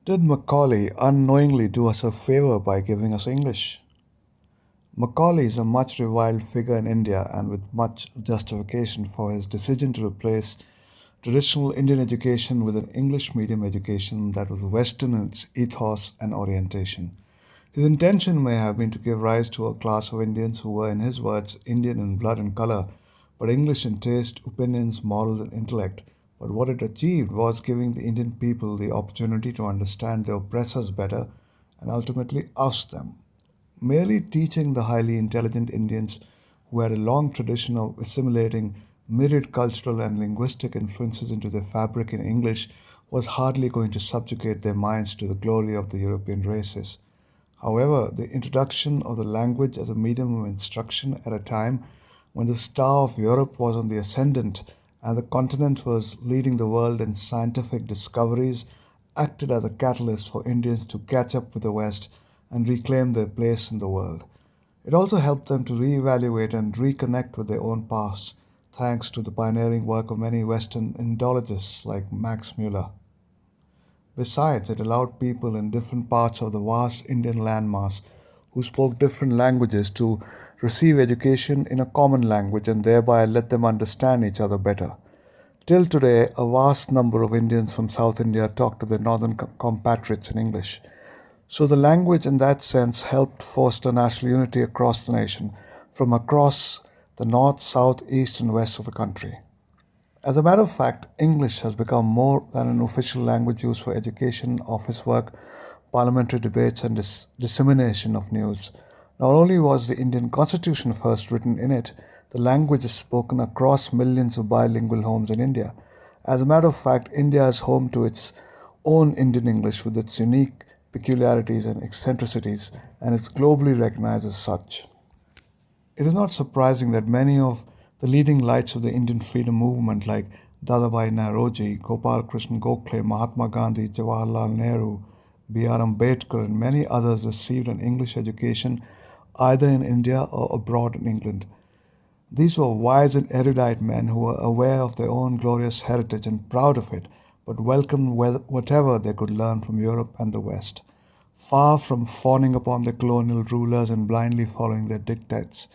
Did Macaulay unknowingly do us a favor by giving us English? Macaulay is a much reviled figure in India and with much justification for his decision to replace traditional Indian education with an English medium education that was Western in its ethos and orientation. His intention may have been to give rise to a class of Indians who were, in his words, Indian in blood and color, but English in taste, opinions, morals, and intellect. But what it achieved was giving the Indian people the opportunity to understand their oppressors better and ultimately oust them. Merely teaching the highly intelligent Indians who had a long tradition of assimilating myriad cultural and linguistic influences into their fabric in English was hardly going to subjugate their minds to the glory of the European races. However, the introduction of the language as a medium of instruction at a time when the star of Europe was on the ascendant and the continent was leading the world in scientific discoveries acted as a catalyst for Indians to catch up with the West and reclaim their place in the world. It also helped them to reevaluate and reconnect with their own past, thanks to the pioneering work of many Western Indologists like Max Muller. Besides, it allowed people in different parts of the vast Indian landmass who spoke different languages to receive education in a common language and thereby let them understand each other better. Till today, a vast number of Indians from South India talk to their northern compatriots in English. So the language, in that sense, helped foster national unity across the nation, from across the north, south, east, and west of the country. As a matter of fact, English has become more than an official language used for education, office work, parliamentary debates, and dissemination of news. Not only was the Indian Constitution first written in it, the language is spoken across millions of bilingual homes in India. As a matter of fact, India is home to its own Indian English with its unique peculiarities and eccentricities, and is globally recognized as such. It is not surprising that many of the leading lights of the Indian freedom movement, like Dadabhai Naoroji, Gopal Krishna Gokhale, Mahatma Gandhi, Jawaharlal Nehru, B.R. Ambedkar, and many others, received an English education either in India or abroad in England. These were wise and erudite men who were aware of their own glorious heritage and proud of it, but welcomed whatever they could learn from Europe and the West. Far from fawning upon their colonial rulers and blindly following their dictates,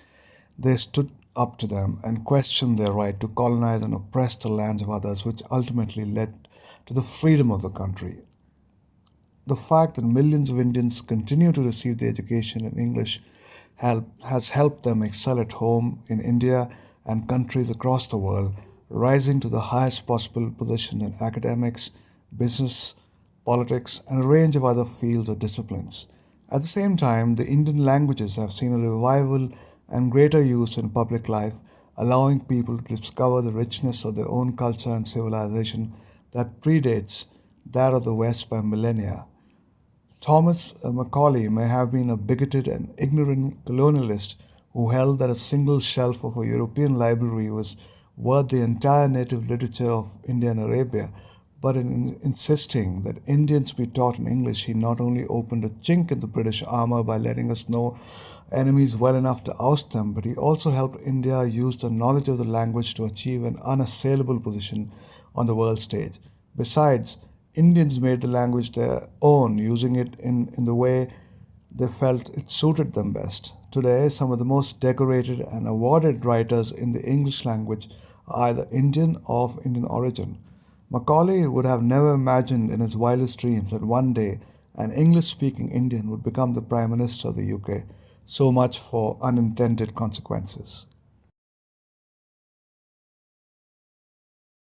they stood up to them and questioned their right to colonize and oppress the lands of others, which ultimately led to the freedom of the country. The fact that millions of Indians continue to receive the education in English has helped them excel at home in India and countries across the world, rising to the highest possible positions in academics, business, politics, and a range of other fields or disciplines. At the same time, the Indian languages have seen a revival and greater use in public life, allowing people to discover the richness of their own culture and civilization that predates that of the West by millennia. Thomas Macaulay may have been a bigoted and ignorant colonialist who held that a single shelf of a European library was worth the entire native literature of India and Arabia, but in insisting that Indians be taught in English, he not only opened a chink in the British armor by letting us know enemies well enough to oust them, but he also helped India use the knowledge of the language to achieve an unassailable position on the world stage. Besides, Indians made the language their own, using it in the way they felt it suited them best. Today, some of the most decorated and awarded writers in the English language are either Indian or of Indian origin. Macaulay would have never imagined in his wildest dreams that one day an English speaking Indian would become the Prime Minister of the UK. So much for unintended consequences.